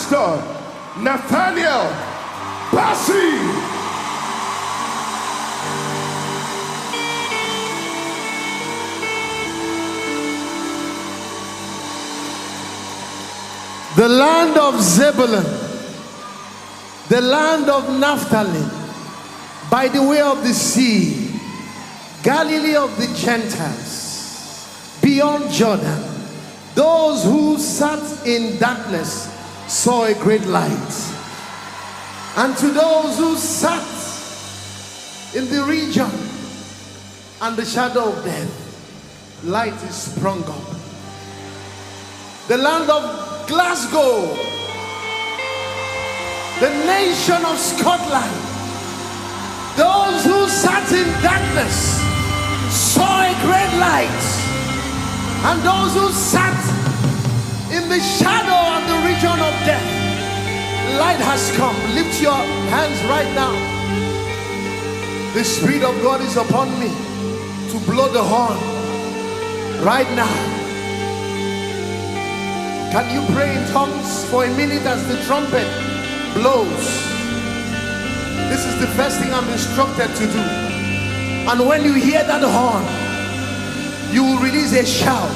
Pastor Nathaniel Bassey. The land of Zebulun, the land of Naphtali, by the way of the sea, Galilee of the Gentiles, beyond Jordan, those who sat in darkness saw a great light. And to those who sat in the region and the shadow of death, light is sprung up. The land of Glasgow, the nation of Scotland, those who sat in darkness saw a great light, and those who sat in the shadow of the region of death, light has come. Lift your hands right now. The Spirit of God is upon me to blow the horn right now. Can you pray in tongues for a minute as the trumpet blows? This is the first thing I'm instructed to do. And when you hear that horn, you will release a shout.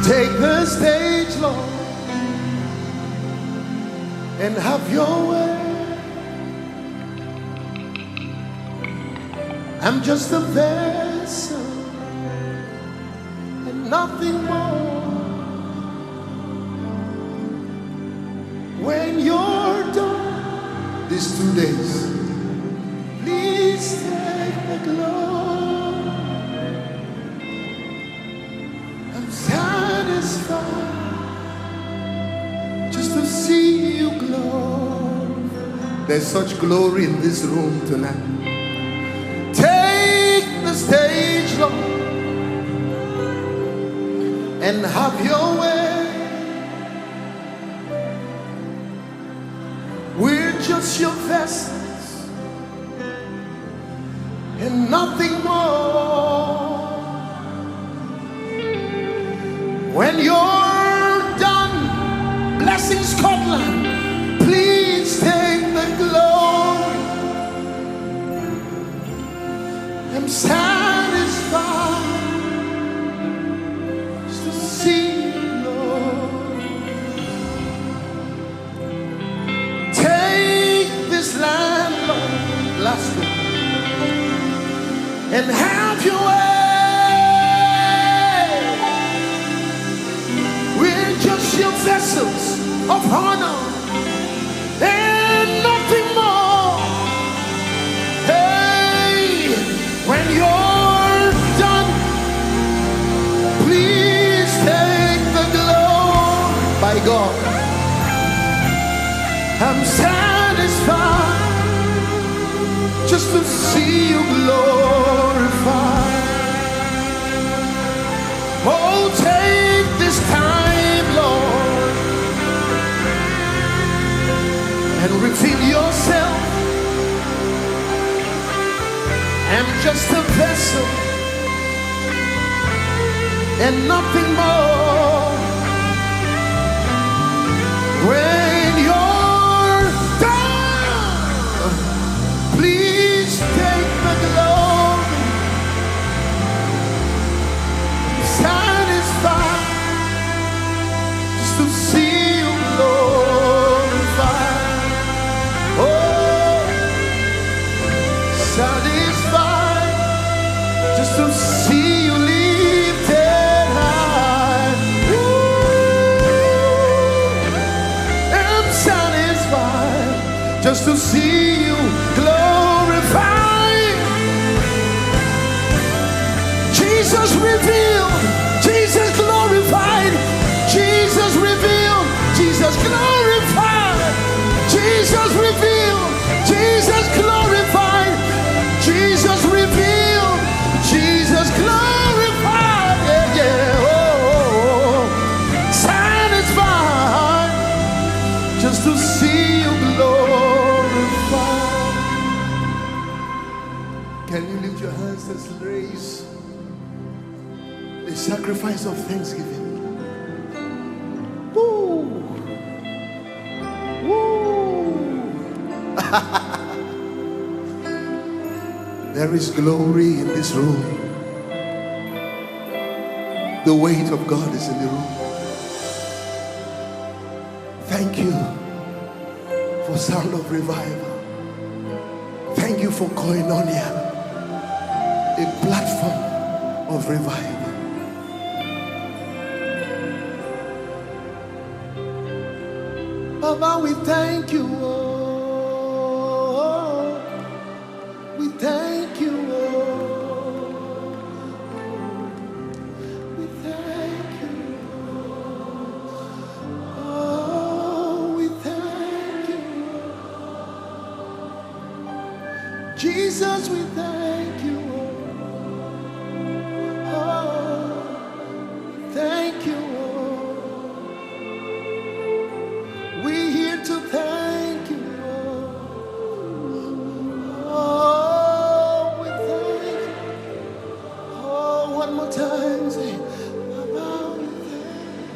Take the stage, Lord, and have your way. I'm just a vessel and nothing more. When you're done these 2 days, please take the glory. I'm satisfied just to see you glow. There's such glory in this room tonight. Take the stage, Lord, and have your way. We're just your vessels and nothing more. When you're done blessing Scotland, please take the glory. I'm satisfied just to see you, Lord. and have your way. We're just your vessels of honor and nothing more. Hey, when you're done, please take the glory. By God, I'm satisfied just to see you glorified. Oh, take this time, Lord, and reveal yourself. I'm just a vessel and nothing more. When you're done, please take the glory. Satisfied just to see you glorified. Oh, satisfied just to see you lifted high. Ooh, I'm satisfied just to see you glorified. Jesus revealed, Jesus glorified, Jesus revealed, Jesus glorified, Jesus revealed, Jesus glorified, Jesus revealed, Jesus glorified. Yeah, yeah, oh, satisfied just to see you glorified. Can you lift your hands? Let's raise a sacrifice of thanksgiving. Woo! Woo! There is glory in this room. The weight of God is in the room. Thank you for Sound of Revival. Thank you for Koinonia, a platform of revival. Baba, we thank you. Oh, we thank you. We thank you. Oh, we thank you. Jesus, we thank you. Oh, thank you. We're here to thank you. Oh, we thank you. Oh, one more time, say, Baba, we thank you.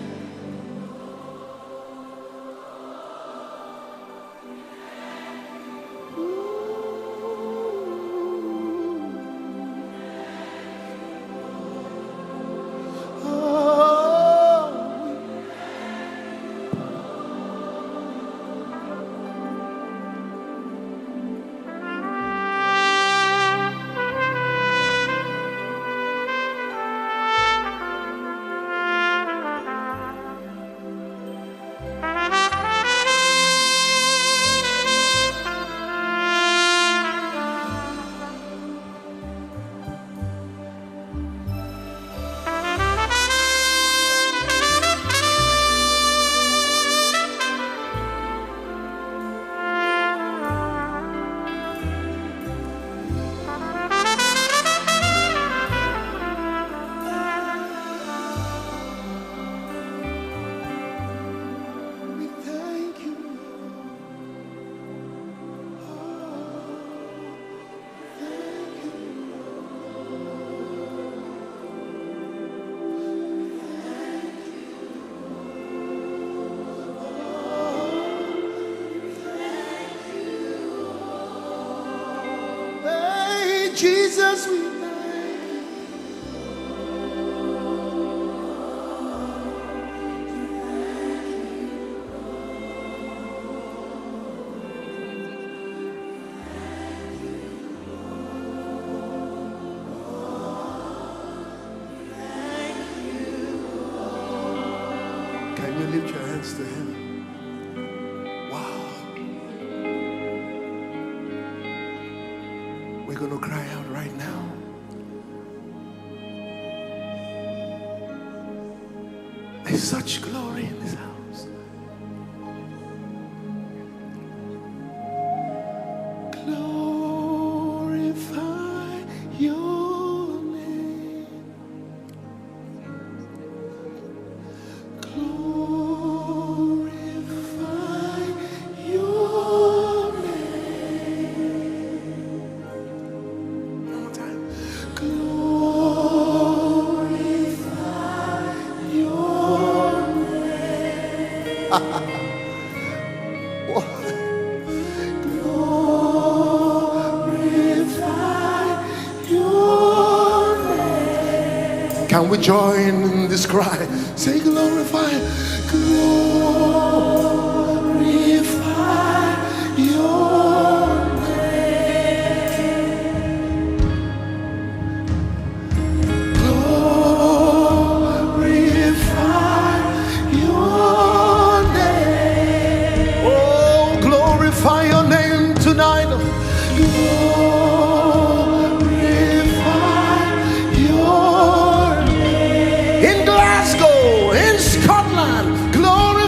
Jesus, we thank you. Can you lift your hands to him? Wow. We're going to cry out right now. There's such glory in this house. Glorify your name. Glorify your name. One more time. Glorify your name. Glorify your name. Can we join in this cry? Say glorify, glorify your name. Glorify your name. Oh, glorify your name tonight. Glorify your name. In Glasgow, in Scotland, glorify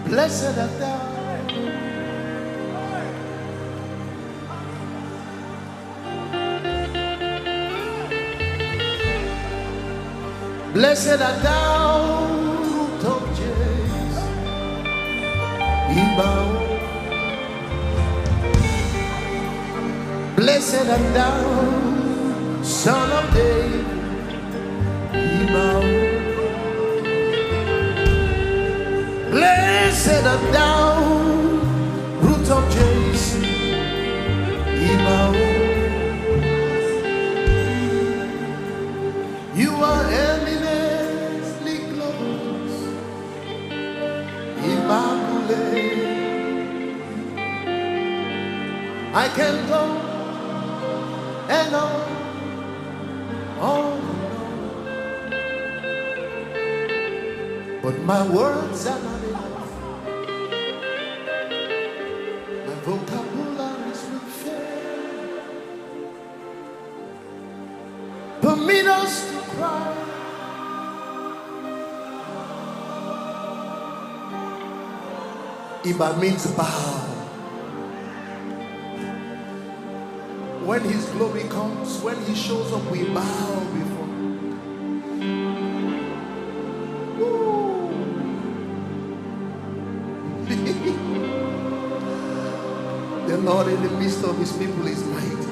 Blessed art thou. Blessed art thou, root of Jesse, Ibao. Blessed art thou, son of David, Ibao. Blessed art thou, root of Jesse, Ibao. You are eminently close, Immaculate. I can go and on, but my words are not enough. My vocabularies will fail. Permit us to cry. Iba means bow. When his glory comes, when he shows up, we bow before him. The Lord in the midst of his people is mighty.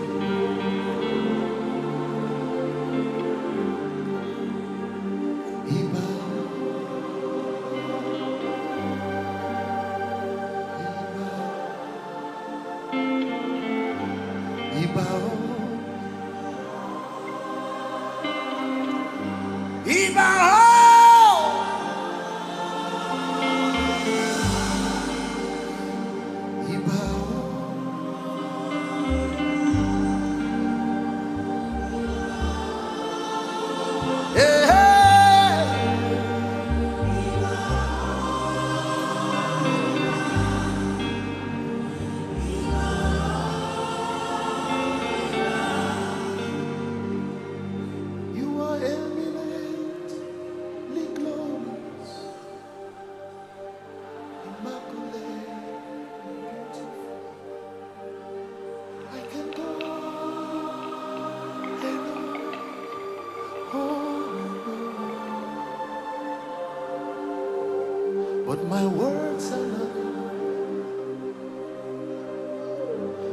But my words are not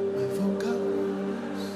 my vocabularies.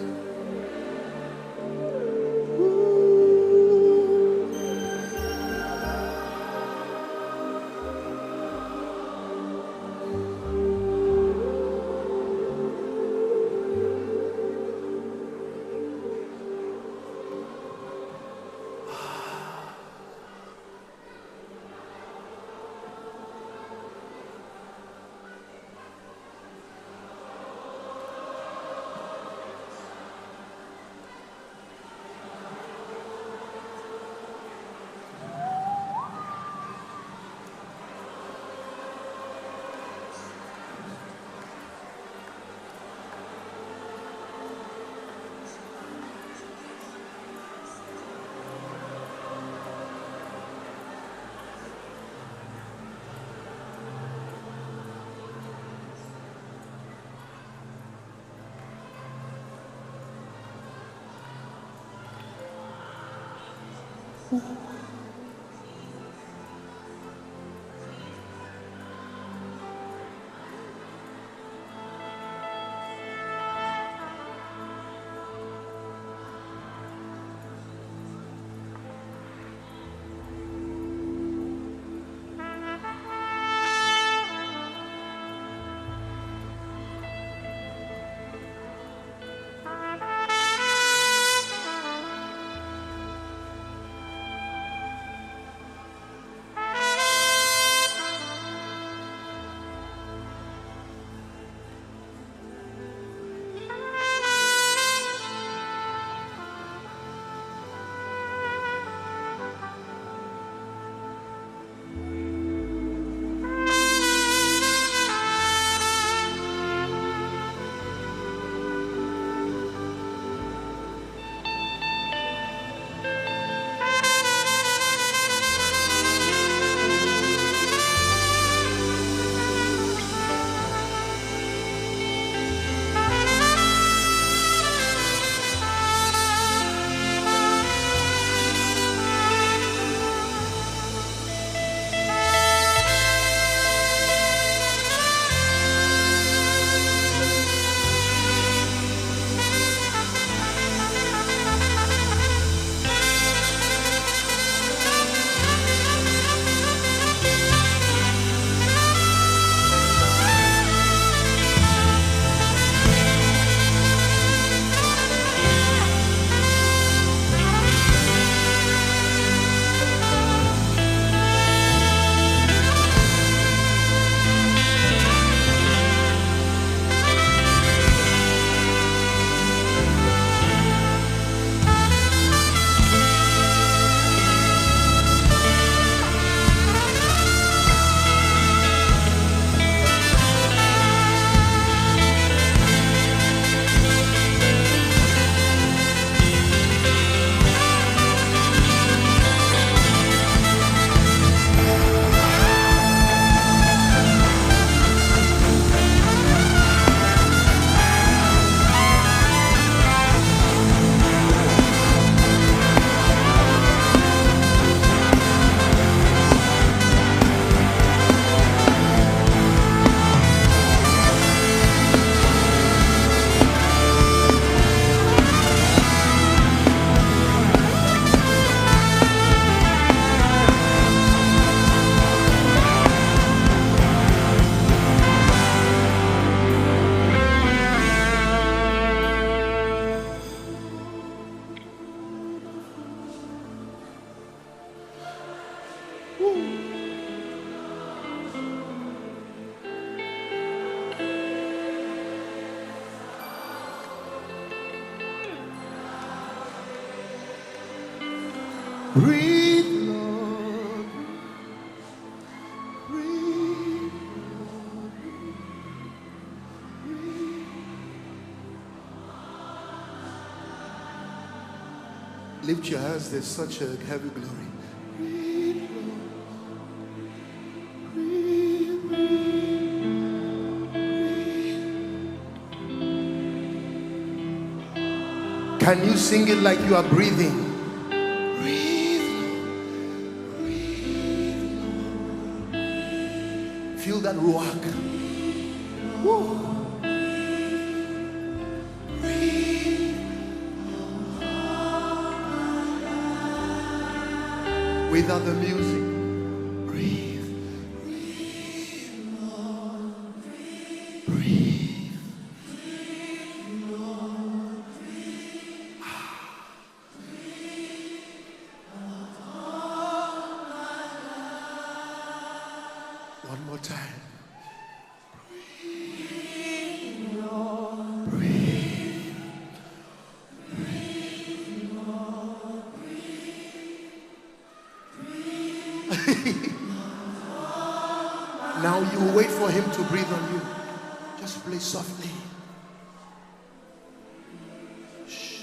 Breathe, Lord. Breathe, Lord. Breathe. Lift your hands, there's such a heavy glory. Breathe, Lord. Breathe, breathe. Can you sing it like you are breathing? Feel that ruach. Woo. Without the music, breathe. Breathe, Lord. Breathe. Breathe, Lord. Breathe. One more time. Breathe, Lord. Breathe. Breathe, Lord. Breathe. Now you wait for him to breathe on you. Just play softly. Shh.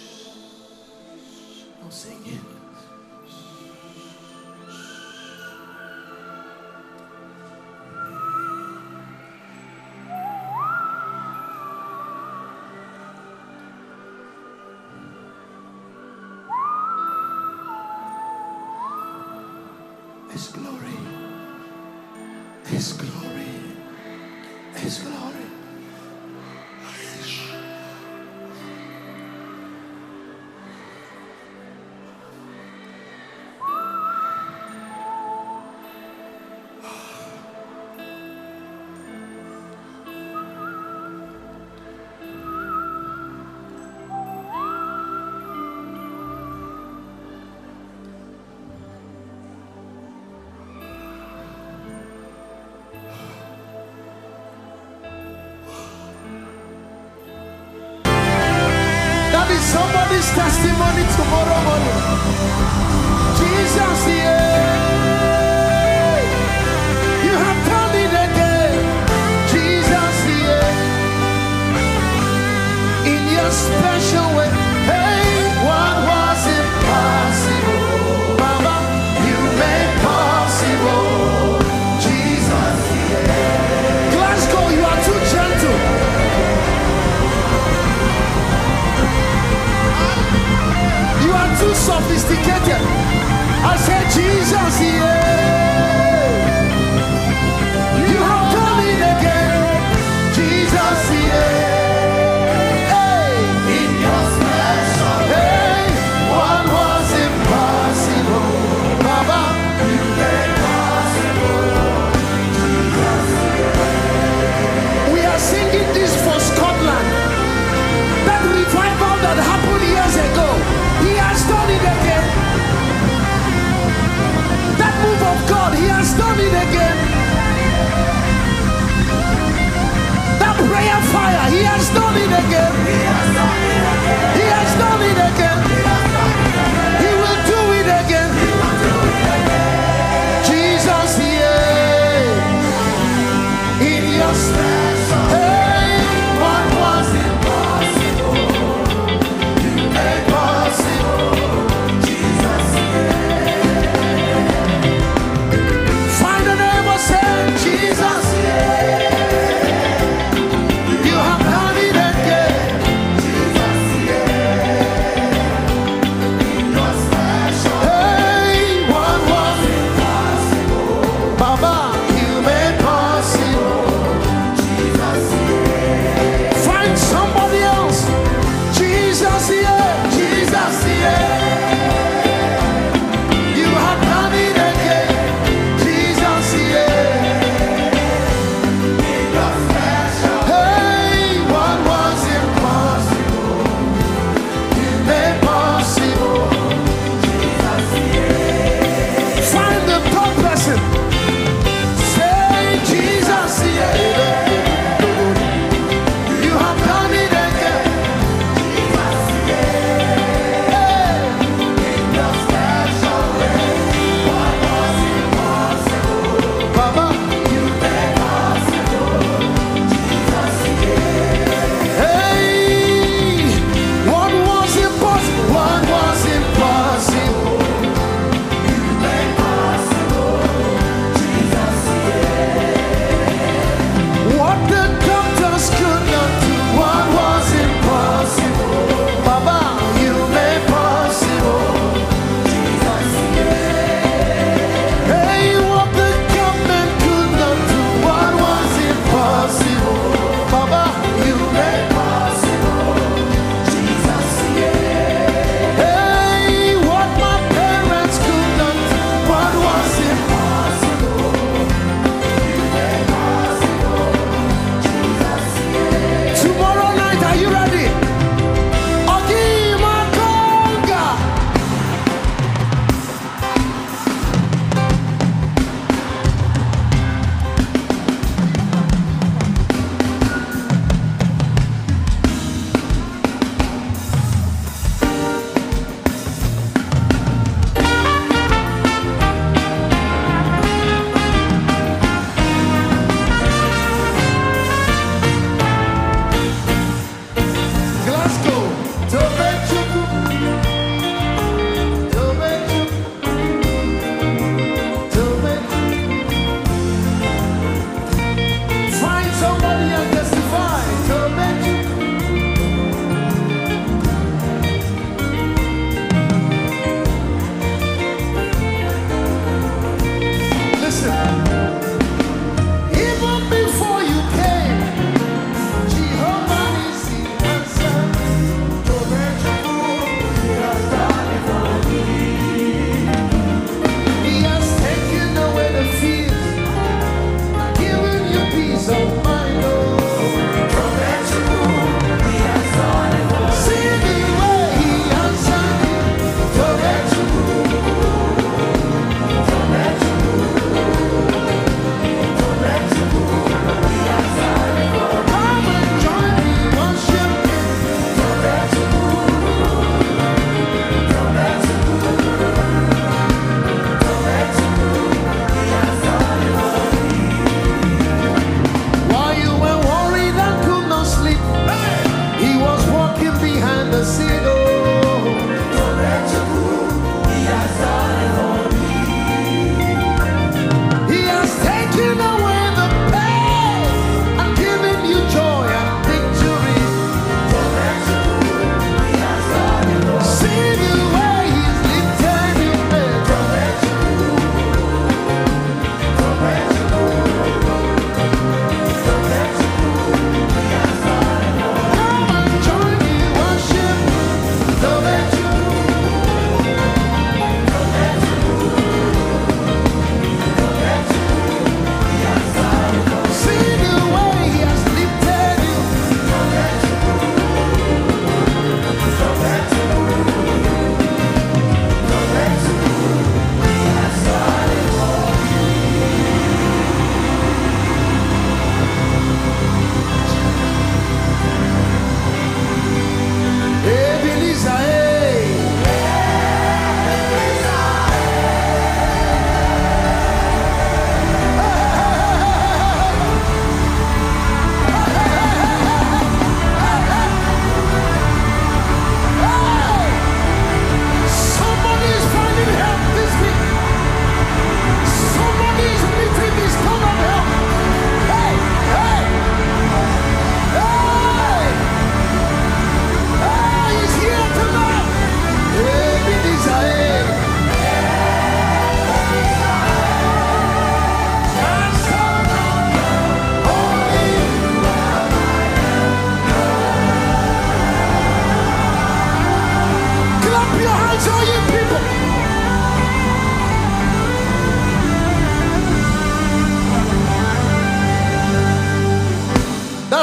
Don't sing it. His glory, His glory, His glory. Somebody's testimony tomorrow morning. Jesus, yeah, you have done it again. Jesus, yeah, in your special way. Hey, what was impossible, Baba, you made possible. Jesus, yeah. Glasgow, you are too gentle. You are too sophisticated. I said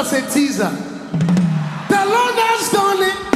That's a teaser. The Lord has done it.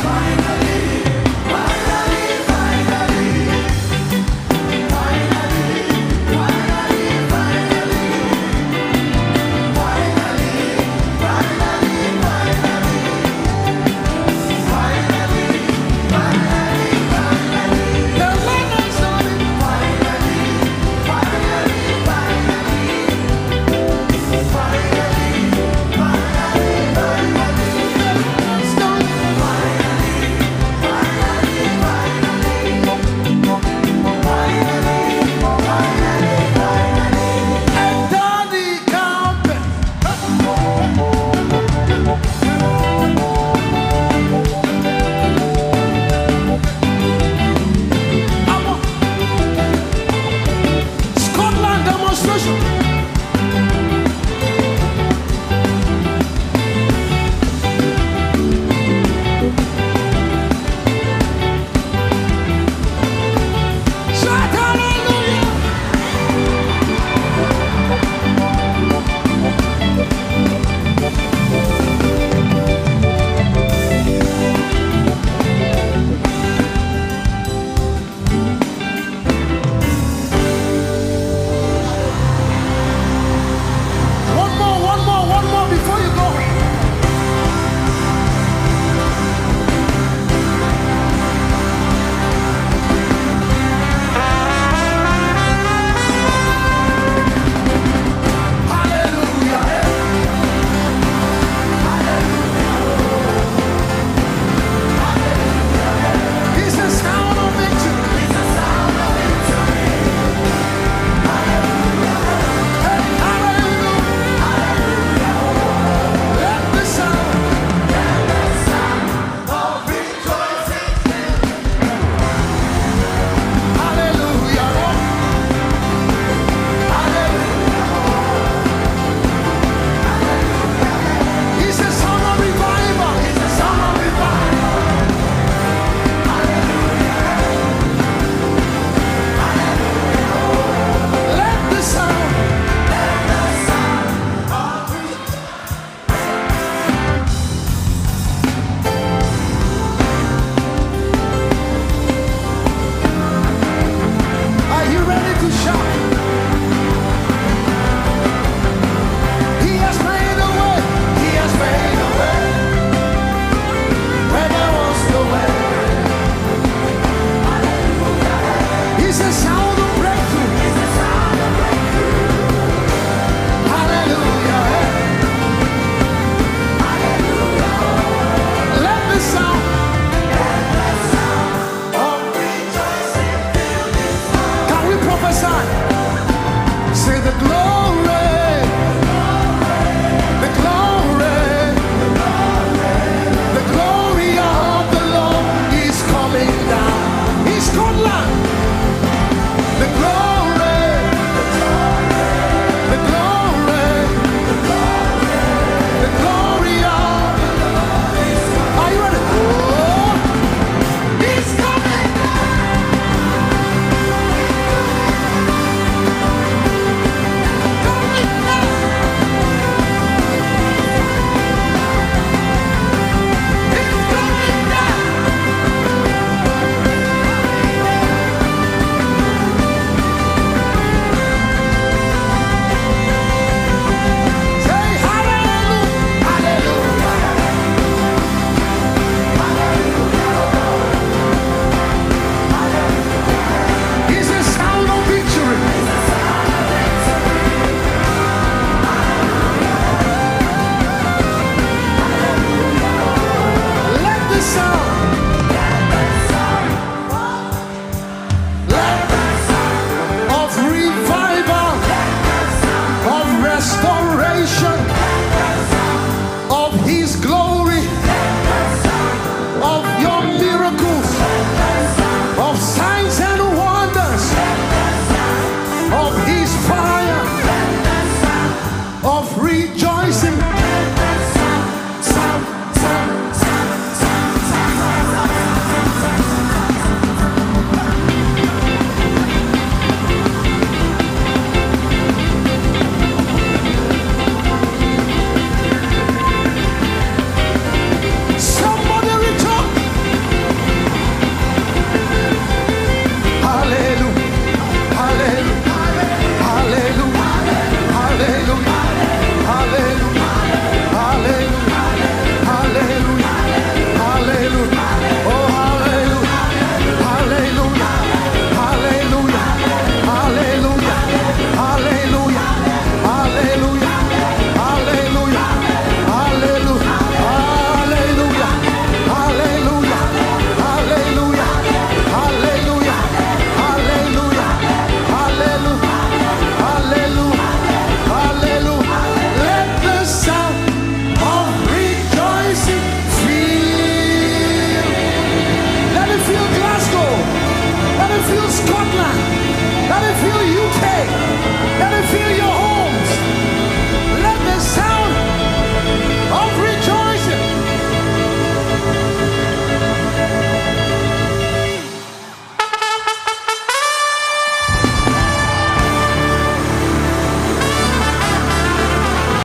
Shout.